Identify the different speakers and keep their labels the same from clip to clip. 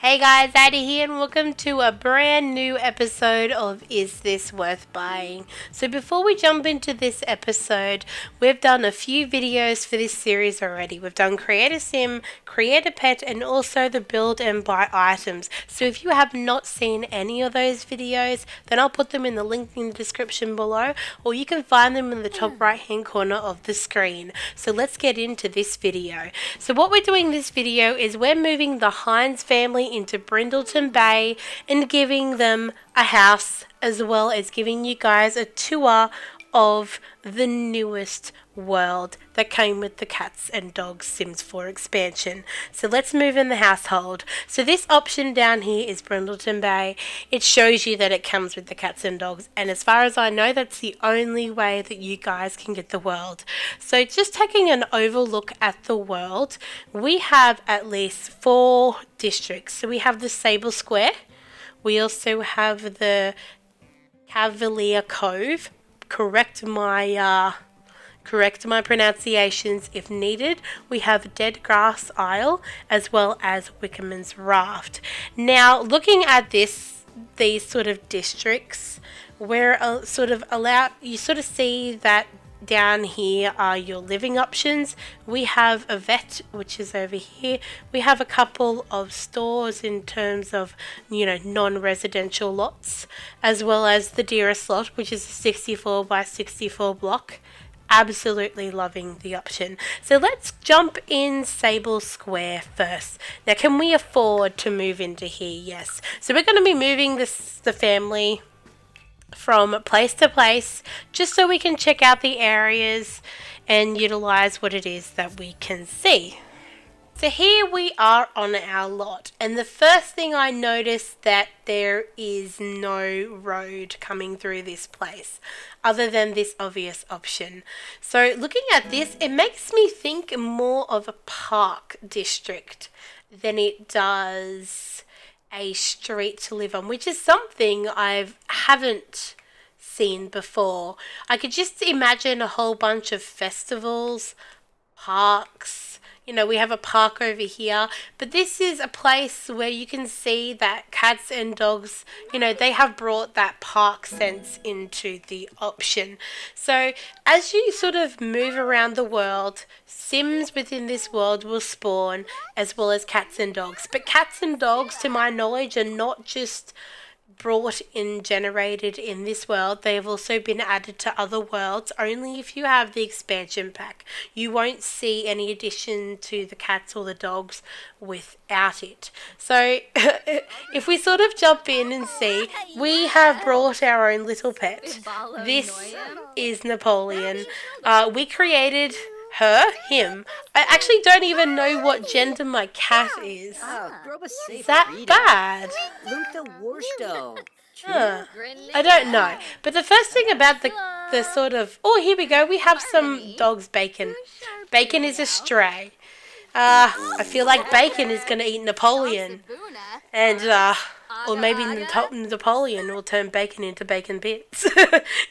Speaker 1: Hey guys, Addie here, and welcome to a brand new episode of Is This Worth Buying? So before we jump into this episode, we've done a few videos for this series already. We've done Create a Sim, Create a Pet, and also the Build and Buy items. So if you have not seen any of those videos, then I'll put them in the link in the description below, or you can find them in the top right hand corner of the screen. So let's get into this video. So what we're doing in this video is we're moving the Hines family into Brindleton Bay and giving them a house, as well as giving you guys a tour of the newest world that came with the Cats and Dogs Sims 4 expansion. So let's move in the household. So this option down here is Brindleton Bay. It shows you that it comes with the cats and dogs, and as far as I know, that's the only way that you guys can get the world. So just taking an overlook at the world, we have at least 4 districts. So we have the Sable Square, we also have the Cavalier Cove. Correct my pronunciations if needed. We have Dead Grass Isle, as well as Wickham Ins Raft. Now, looking at these sort of districts, where you sort of see that down here are your living options. We have a vet, which is over here. We have a couple of stores in terms of, non-residential lots, as well as the dearest lot, which is a 64 by 64 block. Absolutely loving the option. So let's jump in Sable Square first. Now, can we afford to move into here? Yes. So we're going to be moving the family from place to place, just so we can check out the areas and utilize what it is that we can see. So here we are on our lot, and the first thing I noticed that there is no road coming through this place other than this obvious option. So looking at this, it makes me think more of a park district than it does a street to live on, which is something I haven't seen before. I could just imagine a whole bunch of festivals, parks. We have a park over here, but this is a place where you can see that cats and dogs, they have brought that park sense into the option. So as you sort of move around the world, Sims within this world will spawn, as well as cats and dogs. But cats and dogs, to my knowledge, are not just brought in, generated in this world. They have also been added to other worlds only if you have the expansion pack. You won't see any addition to the cats or the dogs without it. So if we sort of jump in and see, we have brought our own little pet. This is Napoleon. We created him. I actually don't even know what gender my cat is. Is that bad? I don't know. But the first thing about the sort of... Oh, here we go. We have some dog's Bacon. Bacon is a stray. I feel like Bacon is going to eat Napoleon. And, or maybe Napoleon will turn Bacon into bacon bits.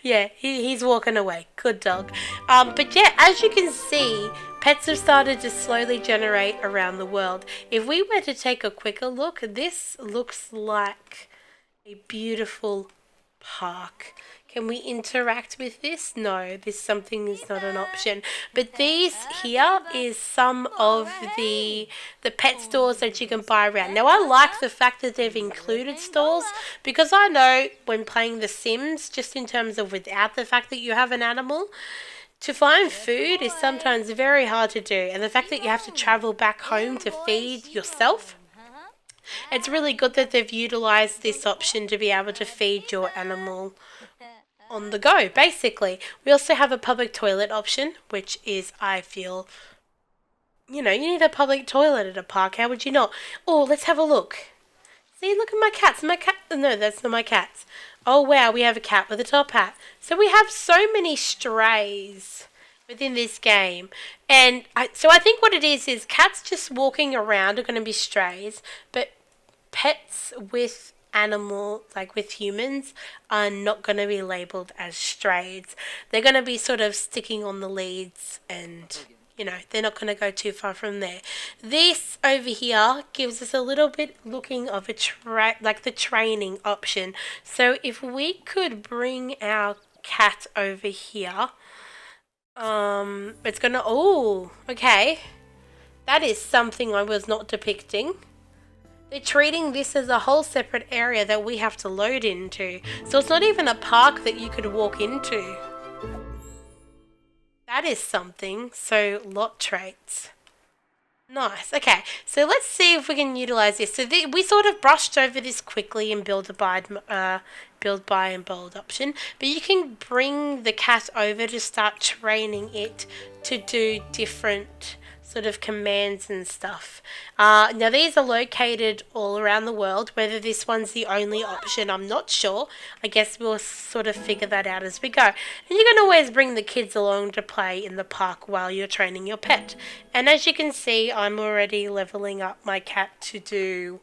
Speaker 1: Yeah, he's walking away. Good dog. But yeah, as you can see, pets have started to slowly generate around the world. If we were to take a quicker look, this looks like a beautiful park. Can we interact with this? No, something is not an option. But these here is some of the pet stores that you can buy around. Now, I like the fact that they've included stores, because I know when playing The Sims, just in terms of without the fact that you have an animal, to find food is sometimes very hard to do. And the fact that you have to travel back home to feed yourself, it's really good that they've utilized this option to be able to feed your animal on the go, basically. We also have a public toilet option, which is, I feel, you need a public toilet at a park. How would you not? Oh, let's have a look. See, look at my cats. No, that's not my cats. Oh, wow, we have a cat with a top hat. So we have so many strays within this game. And I think what it is cats just walking around are going to be strays, but pets with animal, like with humans, are not going to be labelled as strays. They're going to be sort of sticking on the leads and, you know, they're not going to go too far from there. This over here gives us a little bit looking of a like the training option. So if we could bring our cat over here, it's gonna, oh, okay. That is something I was not depicting. They're treating this as a whole separate area that we have to load into. So it's not even a park that you could walk into. That is something. So lot traits. Nice. Okay, so let's see if we can utilize this. So we sort of brushed over this quickly in build by and bold option, but you can bring the cat over to start training it to do different sort of commands and stuff. Now these are located all around the world. Whether this one's the only option, I'm not sure. I guess we'll sort of figure that out as we go. And you can always bring the kids along to play in the park while you're training your pet. And as you can see, I'm already leveling up my cat to do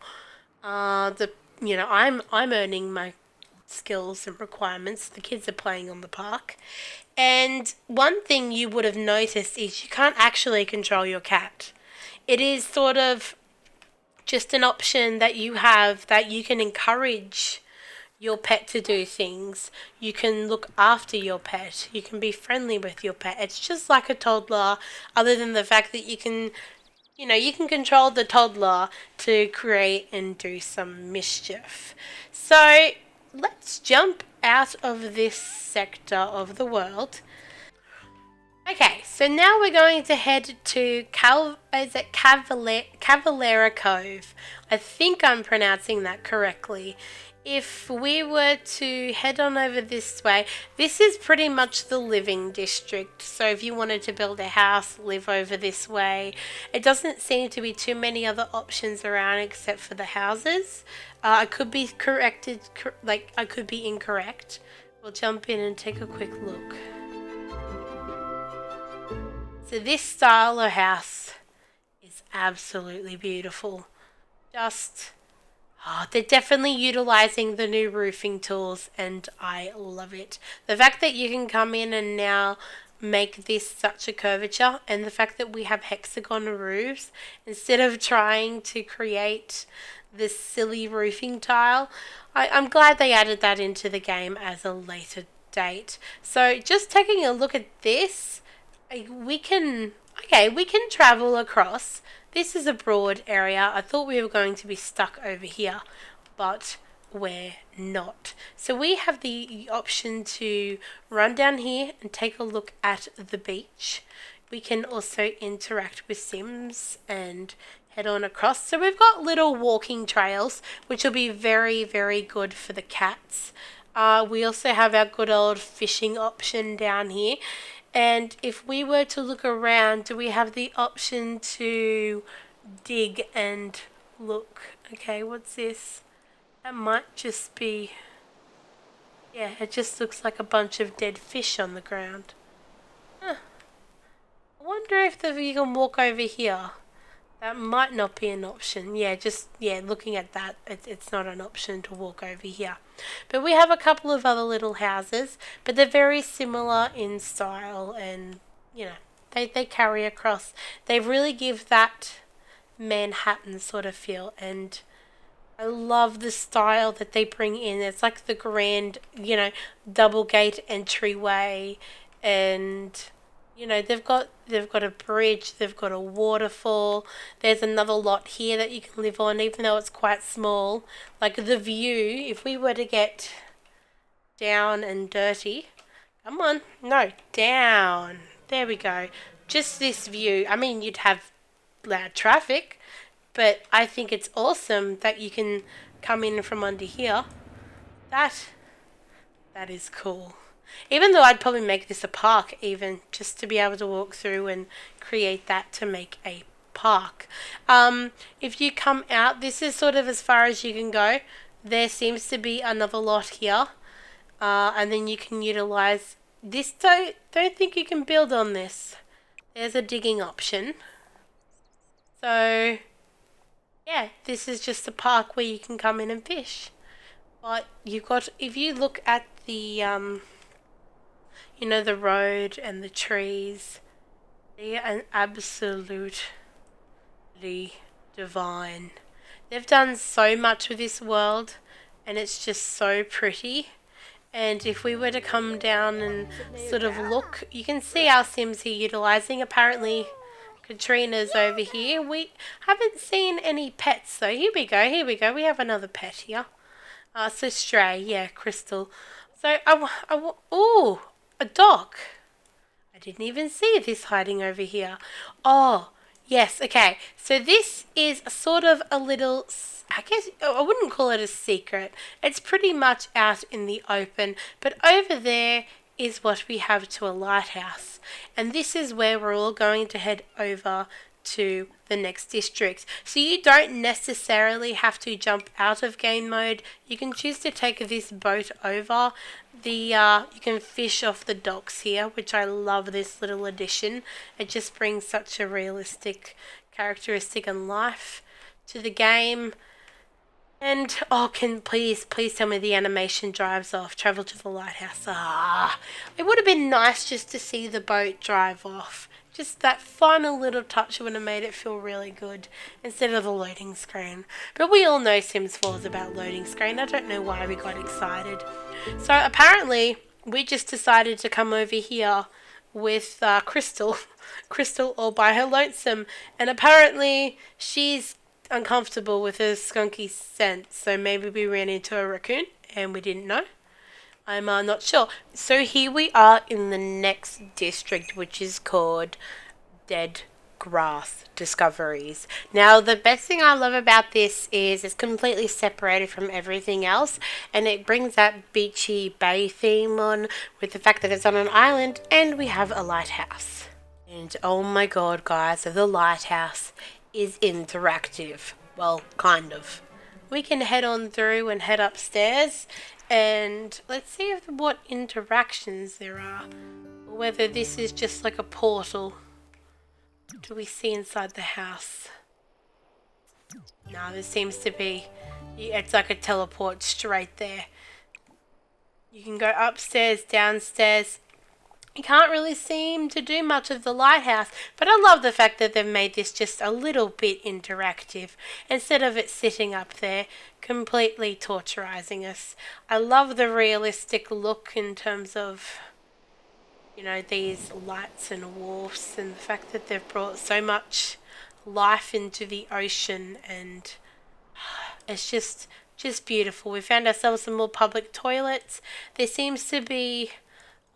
Speaker 1: I'm earning my skills and requirements. The kids are playing on the park. And one thing you would have noticed is you can't actually control your cat. It is sort of just an option that you have that you can encourage your pet to do things. You can look after your pet. You can be friendly with your pet. It's just like a toddler, other than the fact that you can control the toddler to create and do some mischief. So let's jump out of this sector of the world. Okay, so now we're going to head to Cavalera Cove. I think I'm pronouncing that correctly. If we were to head on over this way, this is pretty much the living district. So if you wanted to build a house, live over this way, it doesn't seem to be too many other options around except for the houses. I could be corrected, I could be incorrect. We'll jump in and take a quick look. So this style of house is absolutely beautiful. They're definitely utilizing the new roofing tools and I love it. The fact that you can come in and now make this such a curvature, and the fact that we have hexagon roofs instead of trying to create this silly roofing tile. I'm glad they added that into the game as a later date. So just taking a look at this, we can travel across. This is a broad area. I thought we were going to be stuck over here, but we're not. So we have the option to run down here and take a look at the beach. We can also interact with Sims and head on across. So we've got little walking trails, which will be very, very good for the cats. We also have our good old fishing option down here. And if we were to look around, do we have the option to dig and look? Okay, what's this? That might just be... yeah, it just looks like a bunch of dead fish on the ground. Huh. I wonder if you can walk over here. That might not be an option. Looking at that, it's not an option to walk over here. But we have a couple of other little houses, but they're very similar in style and, they carry across. They really give that Manhattan sort of feel, and I love the style that they bring in. It's like the grand, double gate entryway, and... they've got a bridge, they've got a waterfall. There's another lot here that you can live on, even though it's quite small. Like the view, if we were to get down and dirty, come on, no, down. There we go. Just this view. I mean, you'd have loud traffic, but I think it's awesome that you can come in from under here. That is cool. Even though I'd probably make this a park even, just to be able to walk through and create that to make a park. If you come out, this is sort of as far as you can go. There seems to be another lot here. And then you can utilize this. Don't think you can build on this. There's a digging option. So, yeah, this is just a park where you can come in and fish. But you've got, if you look at the... the road and the trees, They are absolutely divine. They've done so much with this world, and it's just so pretty. And if we were to come down and sort of look, you can see our Sims here utilising. Apparently, Katrina's over here. We haven't seen any pets though. Here we go, here we go. We have another pet here. So Stray, yeah, Crystal. So, ooh, a dog. I didn't even see this hiding over here. Oh, yes, okay. So this is sort of a little, I guess, I wouldn't call it a secret. It's pretty much out in the open. But over there is what we have to a lighthouse. And this is where we're all going to head over to the next district. So you don't necessarily have to jump out of game mode. You can choose to take this boat over. You can fish off the docks here, which I love this little addition. It just brings such a realistic characteristic and life to the game. And please tell me the animation drives off. Travel to the lighthouse. It would have been nice just to see the boat drive off. Just that final little touch would have made it feel really good instead of the loading screen. But we all know Sims 4 is about loading screen. I don't know why we got excited. So apparently we just decided to come over here with Crystal. Crystal all by her lonesome. And apparently she's uncomfortable with her skunky scent. So maybe we ran into a raccoon and we didn't know. I'm not sure. So here we are in the next district, which is called Dead Grass Discoveries. Now, the best thing I love about this is it's completely separated from everything else, and it brings that beachy bay theme on with the fact that it's on an island, and we have a lighthouse. And oh my god, guys, the lighthouse is interactive. Well, kind of. We can head on through and head upstairs. And let's see what interactions there are. Whether this is just like a portal. Do we see inside the house? No, there seems to be. It's like a teleport straight there. You can go upstairs, downstairs. You can't really seem to do much of the lighthouse, but I love the fact that they've made this just a little bit interactive instead of it sitting up there completely torturizing us. I love the realistic look in terms of, you know, these lights and wharfs and the fact that they've brought so much life into the ocean, and it's just beautiful. We found ourselves some more public toilets. There seems to be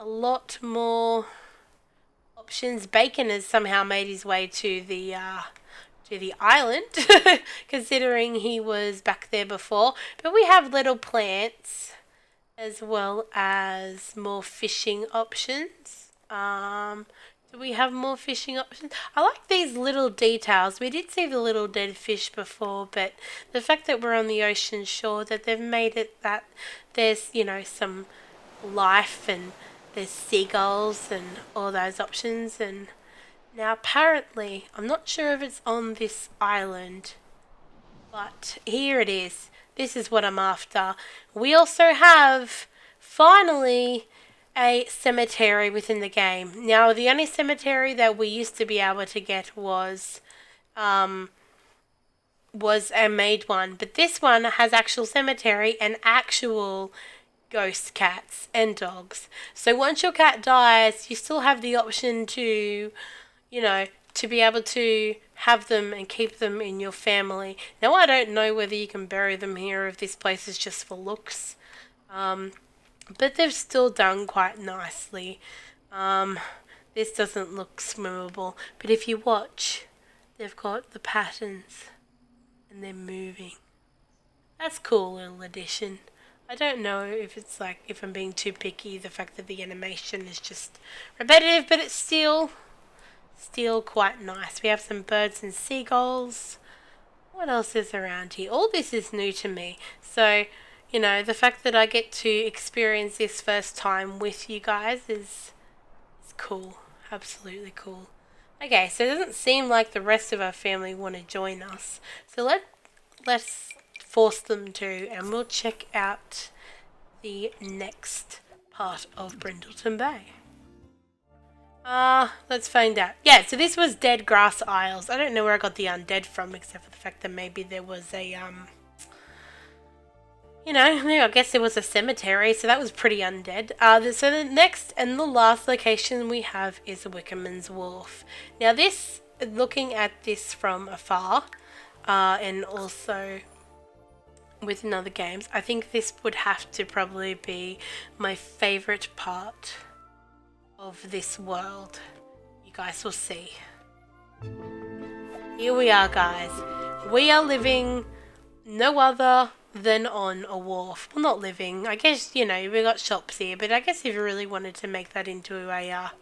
Speaker 1: a lot more options. Bacon has somehow made his way to the island, considering he was back there before. But we have little plants as well as more fishing options. Do we have more fishing options? I like these little details. We did see the little dead fish before, but the fact that we're on the ocean shore, that they've made it that there's, you know, some life and there's seagulls and all those options. And now apparently, I'm not sure if it's on this island, but here it is. This is what I'm after. We also have, finally, a cemetery within the game. Now, the only cemetery that we used to be able to get was a made one, but this one has actual cemetery and actual ghost cats and dogs. So once your cat dies, you still have the option to, you know, to be able to have them and keep them in your family. Now, I don't know whether you can bury them here or if this place is just for looks. But they've still done quite nicely. This doesn't look swimmable, but if you watch, they've got the patterns and they're moving. That's cool little addition. I don't know if it's like, if I'm being too picky, the fact that the animation is just repetitive, but it's still quite nice. We have some birds and seagulls. What else is around here? All this is new to me. So, you know, the fact that I get to experience this first time with you guys is cool. Absolutely cool. Okay, so it doesn't seem like the rest of our family want to join us. So let's force them to, and we'll check out the next part of Brindleton Bay. Let's find out. Yeah, so this was Dead Grass Isles. I don't know where I got the undead from, except for the fact that maybe there was a, you know, I guess there was a cemetery, so that was pretty undead. So the next and the last location we have is Wickham Ins Wolf. Now this, looking at this from afar, and also with other games, I think this would have to probably be my favourite part of this world. You guys will see. Here we are, guys. We are living no other than on a wharf. Well, not living. I guess, you know, we got shops here, but I guess if you really wanted to make that into a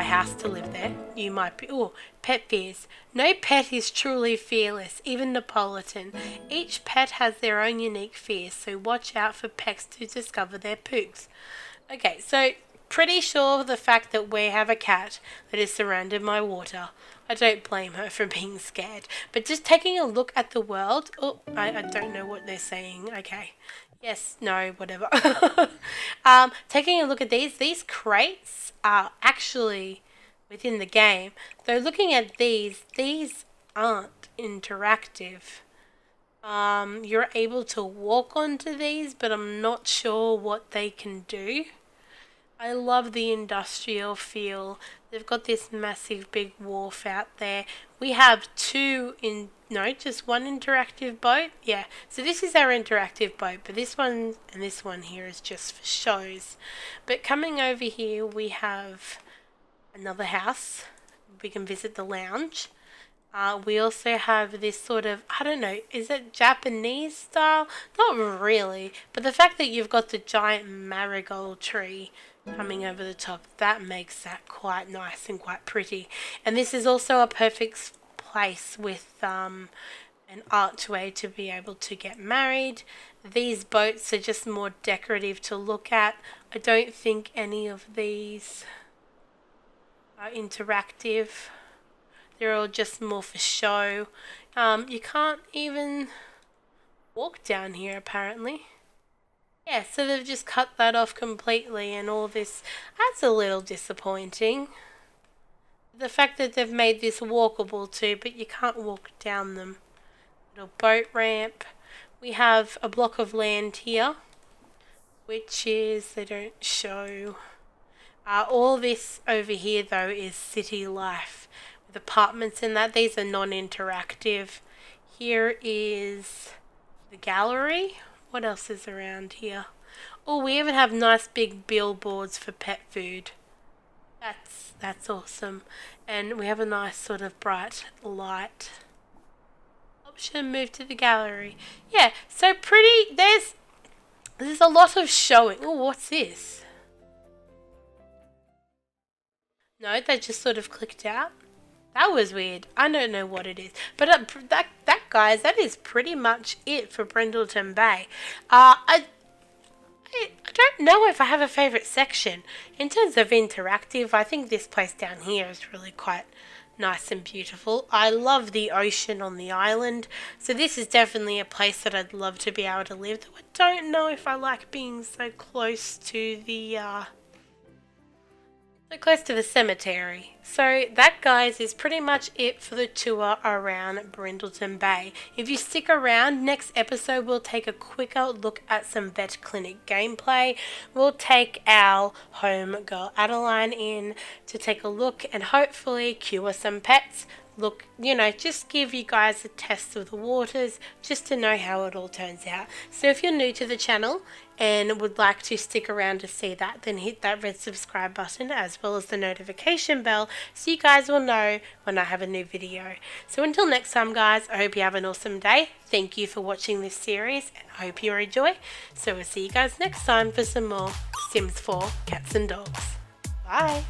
Speaker 1: house to live there, you might be. Oh, pet fears. No pet is truly fearless, even Napolitan. Each pet has their own unique fears, so watch out for pets to discover their pooks. Okay, so pretty sure the fact that we have a cat that is surrounded by water, I don't blame her for being scared. But just taking a look at the world, oh, I don't know what they're saying. Okay, yes, no, whatever. Taking a look at these crates are actually within the game. Though looking at these aren't interactive. You're able to walk onto these, but I'm not sure what they can do. I love the industrial feel. They've got this massive big wharf out there. We have just one interactive boat. Yeah, so this is our interactive boat, but this one and this one here is just for shows. But coming over here, we have another house. We can visit the lounge. We also have this sort of, I don't know, is it Japanese style? Not really, but the fact that you've got the giant marigold tree coming over the top, that makes that quite nice and quite pretty. And this is also a perfect place with an archway to be able to get married. These boats are just more decorative to look at. I don't think any of these are interactive. They're all just more for show. You can't even walk down here apparently. Yeah, so they've just cut that off completely and all this. That's a little disappointing. The fact that they've made this walkable too, but you can't walk down them. Little boat ramp. We have a block of land here, which is, they don't show. All this over here though is city life with apartments and that. These are non-interactive. Here is the gallery. What else is around here? Oh, we even have nice big billboards for pet food. That's awesome. And we have a nice sort of bright light. Option, move to the gallery. Yeah, so pretty. There's a lot of showing. Oh, what's this? No, that just sort of clicked out. That was weird. I don't know what it is. But that guys, that is pretty much it for Brindleton Bay. I don't know if I have a favourite section. In terms of interactive, I think this place down here is really quite nice and beautiful. I love the ocean on the island. So this is definitely a place that I'd love to be able to live. Though I don't know if I like being so close to the cemetery. So that, guys, is pretty much it for the tour around Brindleton Bay. If you stick around, next episode we'll take a quicker look at some vet clinic gameplay. We'll take our home girl Adeline in to take a look and hopefully cure some pets. Look, you know, just give you guys a test of the waters just to know how it all turns out. So if you're new to the channel and would like to stick around to see that, then hit that red subscribe button as well as the notification bell so you guys will know when I have a new video. So until next time, guys, I hope you have an awesome day. Thank you for watching this series and I hope you enjoy. So we'll see you guys next time for some more Sims 4 Cats and Dogs. Bye!